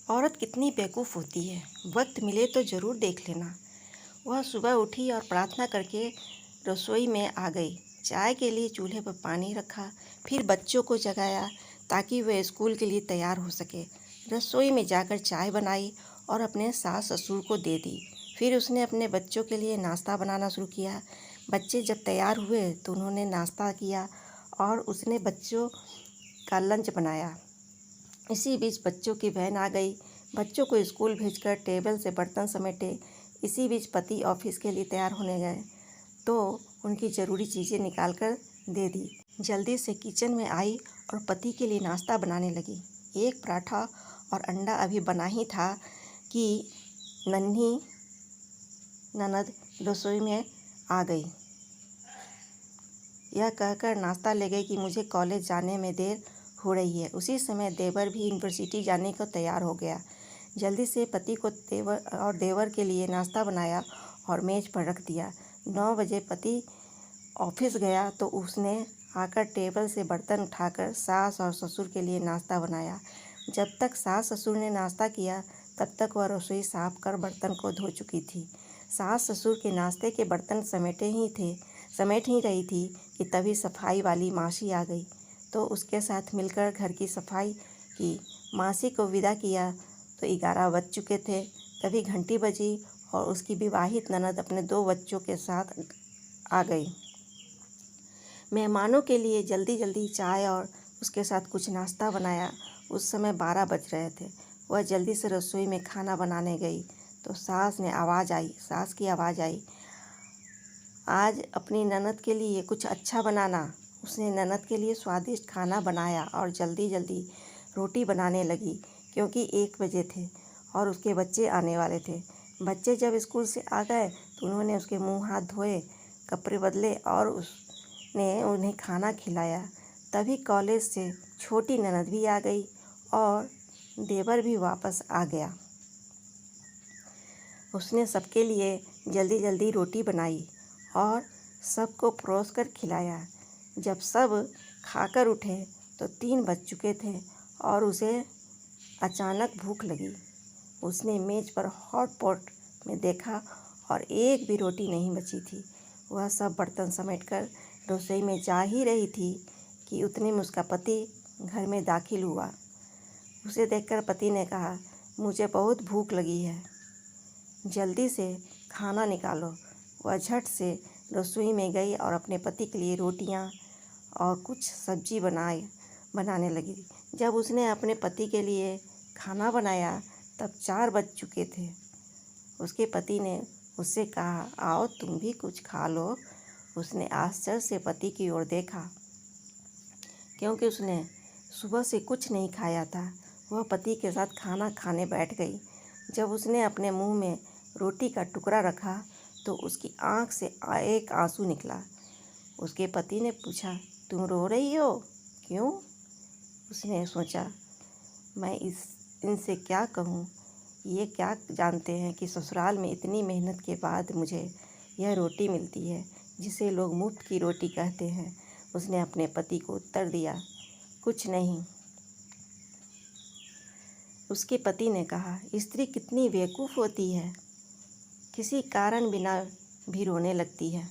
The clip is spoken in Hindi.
औरत कितनी बेवकूफ़ होती है, वक्त मिले तो ज़रूर देख लेना। वह सुबह उठी और प्रार्थना करके रसोई में आ गई। चाय के लिए चूल्हे पर पानी रखा, फिर बच्चों को जगाया ताकि वे स्कूल के लिए तैयार हो सके। रसोई में जाकर चाय बनाई और अपने सास ससुर को दे दी। फिर उसने अपने बच्चों के लिए नाश्ता बनाना शुरू किया। बच्चे जब तैयार हुए तो उन्होंने नाश्ता किया और उसने बच्चों का लंच बनाया। इसी बीच बच्चों की वैन आ गई। बच्चों को स्कूल भेजकर टेबल से बर्तन समेटे। इसी बीच पति ऑफिस के लिए तैयार होने गए तो उनकी ज़रूरी चीज़ें निकाल कर दे दी। जल्दी से किचन में आई और पति के लिए नाश्ता बनाने लगी। एक पराठा और अंडा अभी बना ही था कि नन्ही ननद रसोई में आ गई। यह कहकर नाश्ता ले गई कि मुझे कॉलेज जाने में देर हो रही है। उसी समय देवर भी यूनिवर्सिटी जाने को तैयार हो गया। जल्दी से पति को देवर के लिए नाश्ता बनाया और मेज़ पर रख दिया। 9 बजे पति ऑफिस गया तो उसने आकर टेबल से बर्तन उठाकर सास और ससुर के लिए नाश्ता बनाया। जब तक सास ससुर ने नाश्ता किया तब तक वह रसोई साफ कर बर्तन को धो चुकी थी। सास ससुर के नाश्ते के बर्तन समेट ही रही थी कि तभी सफाई वाली मासी आ गई तो उसके साथ मिलकर घर की सफाई की। मासी को विदा किया तो 11 बज चुके थे। तभी घंटी बजी और उसकी विवाहित ननद अपने 2 बच्चों के साथ आ गई। मेहमानों के लिए जल्दी जल्दी चाय और उसके साथ कुछ नाश्ता बनाया। उस समय 12 बज रहे थे। वह जल्दी से रसोई में खाना बनाने गई तो सास की आवाज़ आई, आज अपनी ननद के लिए कुछ अच्छा बनाना। उसने ननद के लिए स्वादिष्ट खाना बनाया और जल्दी जल्दी रोटी बनाने लगी क्योंकि 1 बजे थे और उसके बच्चे आने वाले थे। बच्चे जब स्कूल से आ गए तो उन्होंने उसके मुंह हाथ धोए, कपड़े बदले और उसने उन्हें खाना खिलाया। तभी कॉलेज से छोटी ननद भी आ गई और देवर भी वापस आ गया। उसने सबके लिए जल्दी जल्दी रोटी बनाई और सबको परोस कर खिलाया। जब सब खाकर उठे तो 3 बज चुके थे और उसे अचानक भूख लगी। उसने मेज़ पर हॉट पॉट में देखा और एक भी रोटी नहीं बची थी। वह सब बर्तन समेटकर रसोई में जा ही रही थी कि उतने में उसका पति घर में दाखिल हुआ। उसे देखकर पति ने कहा, मुझे बहुत भूख लगी है, जल्दी से खाना निकालो। वह झट से रसोई में गई और अपने पति के लिए रोटियां और कुछ सब्जी बनाने लगी। जब उसने अपने पति के लिए खाना बनाया तब 4 बज चुके थे। उसके पति ने उससे कहा, आओ तुम भी कुछ खा लो। उसने आश्चर्य से पति की ओर देखा क्योंकि उसने सुबह से कुछ नहीं खाया था। वह पति के साथ खाना खाने बैठ गई। जब उसने अपने मुंह में रोटी का टुकड़ा रखा तो उसकी आंख से एक आंसू निकला। उसके पति ने पूछा, तुम रो रही हो, क्यों? उसने सोचा, मैं इनसे क्या कहूँ, ये क्या जानते हैं कि ससुराल में इतनी मेहनत के बाद मुझे यह रोटी मिलती है जिसे लोग मुफ्त की रोटी कहते हैं। उसने अपने पति को उत्तर दिया, कुछ नहीं। उसके पति ने कहा, स्त्री कितनी बेवकूफ़ होती है, किसी कारण बिना भी रोने लगती है।